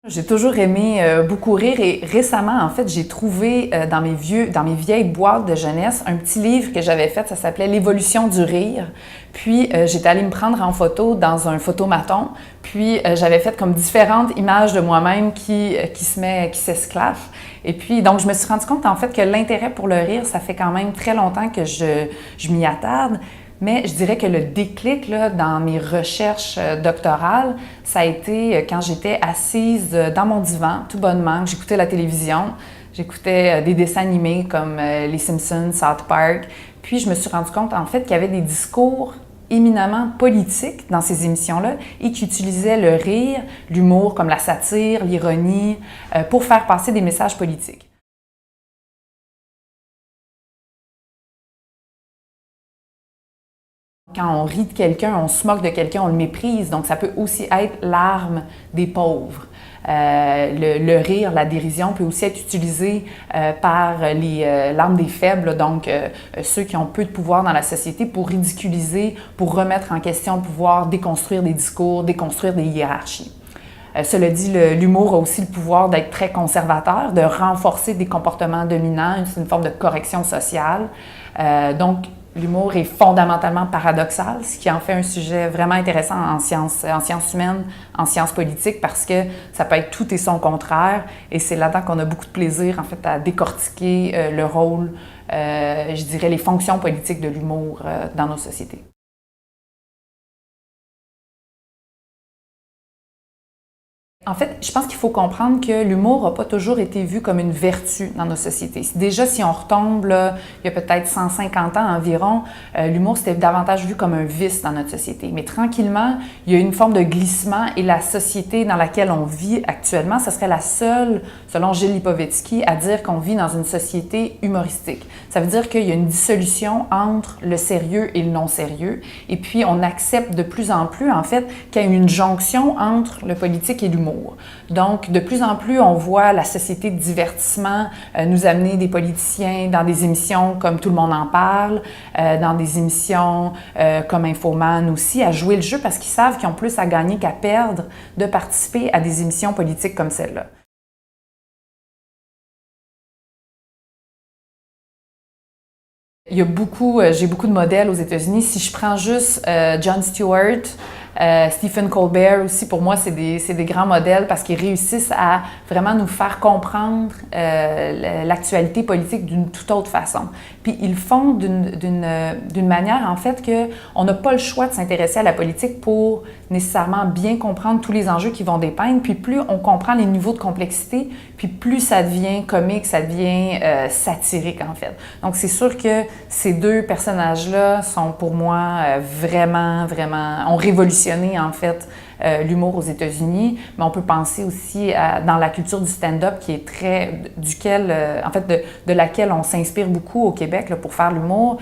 J'ai toujours aimé beaucoup rire et récemment, en fait, j'ai trouvé dans mes vieilles boîtes de jeunesse un petit livre que j'avais fait, ça s'appelait «L'évolution du rire». Puis, j'étais allée me prendre en photo dans un photomaton, puis j'avais fait comme différentes images de moi-même qui s'esclaffent. Et puis, donc, je me suis rendu compte, en fait, que l'intérêt pour le rire, ça fait quand même très longtemps que je m'y attarde. Mais je dirais que le déclic là, dans mes recherches doctorales, ça a été quand j'étais assise dans mon divan, tout bonnement, que j'écoutais la télévision, j'écoutais des dessins animés comme Les Simpsons, South Park, puis je me suis rendu compte en fait qu'il y avait des discours éminemment politiques dans ces émissions-là et qui utilisaient le rire, l'humour comme la satire, l'ironie, pour faire passer des messages politiques. Quand on rit de quelqu'un, on se moque de quelqu'un, on le méprise. Donc, ça peut aussi être l'arme des pauvres. Le rire, la dérision peut aussi être utilisé par l'arme des faibles, donc ceux qui ont peu de pouvoir dans la société, pour ridiculiser, pour remettre en question le pouvoir, déconstruire des discours, déconstruire des hiérarchies. Cela dit, l'humour a aussi le pouvoir d'être très conservateur, de renforcer des comportements dominants, c'est une forme de correction sociale. Donc, l'humour est fondamentalement paradoxal, ce qui en fait un sujet vraiment intéressant en sciences humaines, en sciences politiques, parce que ça peut être tout et son contraire. Et c'est là-dedans qu'on a beaucoup de plaisir, en fait, à décortiquer le rôle, je dirais, les fonctions politiques de l'humour dans nos sociétés. En fait, je pense qu'il faut comprendre que l'humour n'a pas toujours été vu comme une vertu dans nos sociétés. Déjà, si on retombe là, il y a peut-être 150 ans environ, l'humour c'était davantage vu comme un vice dans notre société. Mais tranquillement, il y a une forme de glissement et la société dans laquelle on vit actuellement, ce serait la seule, selon Gilles Lipovetsky, à dire qu'on vit dans une société humoristique. Ça veut dire qu'il y a une dissolution entre le sérieux et le non-sérieux. Et puis, on accepte de plus en plus, en fait, qu'il y a une jonction entre le politique et l'humour. Donc, de plus en plus, on voit la société de divertissement nous amener des politiciens dans des émissions comme Tout le monde en parle, dans des émissions comme Infoman aussi, à jouer le jeu parce qu'ils savent qu'ils ont plus à gagner qu'à perdre de participer à des émissions politiques comme celle-là. J'ai beaucoup de modèles aux États-Unis. Si je prends juste Jon Stewart, Stephen Colbert aussi, pour moi, c'est des grands modèles parce qu'ils réussissent à vraiment nous faire comprendre l'actualité politique d'une toute autre façon. Puis ils le font d'une manière, en fait, qu'on n'a pas le choix de s'intéresser à la politique pour nécessairement bien comprendre tous les enjeux qui vont dépeindre. Puis plus on comprend les niveaux de complexité, puis plus ça devient comique, ça devient satirique, en fait. Donc c'est sûr que ces deux personnages-là sont pour moi vraiment, ont révolutionné en fait l'humour aux États-Unis, mais on peut penser aussi dans la culture du stand-up qui est en fait de laquelle on s'inspire beaucoup au Québec là, pour faire l'humour.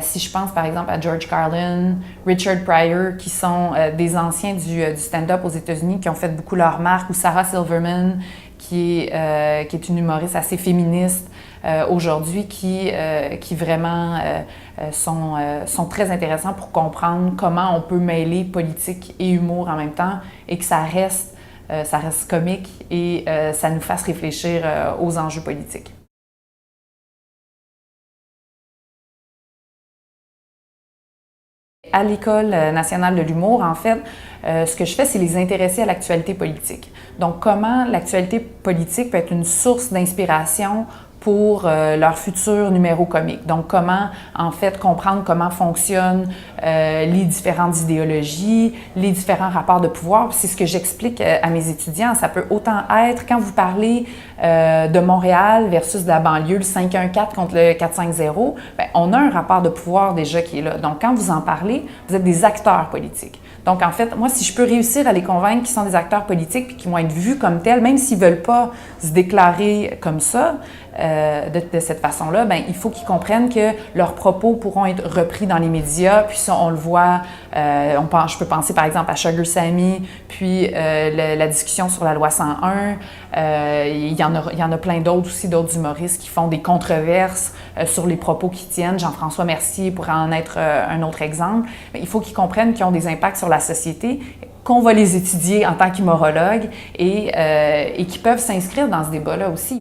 Si je pense par exemple à George Carlin, Richard Pryor, qui sont des anciens du stand-up aux États-Unis, qui ont fait beaucoup leur marque, ou Sarah Silverman, qui est une humoriste assez féministe aujourd'hui, qui vraiment sont très intéressants pour comprendre comment on peut mêler politique et humour en même temps et que ça reste comique et ça nous fasse réfléchir aux enjeux politiques. À l'École nationale de l'humour, en fait, ce que je fais, c'est les intéresser à l'actualité politique. Donc, comment l'actualité politique peut être une source d'inspiration pour leur futur numéro comique. Donc, comment, en fait, comprendre comment fonctionnent les différentes idéologies, les différents rapports de pouvoir. C'est ce que j'explique à mes étudiants. Ça peut autant être, quand vous parlez de Montréal versus de la banlieue, le 514 contre le 450, bien, on a un rapport de pouvoir déjà qui est là. Donc, quand vous en parlez, vous êtes des acteurs politiques. Donc, en fait, moi, si je peux réussir à les convaincre qu'ils sont des acteurs politiques puis qu'ils vont être vus comme tels, même s'ils ne veulent pas se déclarer comme ça, de cette façon-là, bien, il faut qu'ils comprennent que leurs propos pourront être repris dans les médias. Puis ça, on le voit, je peux penser par exemple à Sugar Sammy, puis la discussion sur la loi 101. Il y en a plein d'autres aussi, d'autres humoristes qui font des controverses sur les propos qu'ils tiennent. Jean-François Mercier pourrait en être un autre exemple. Mais il faut qu'ils comprennent qu'ils ont des impacts sur la société qu'on va les étudier en tant qu'humorologue et qui peuvent s'inscrire dans ce débat-là aussi.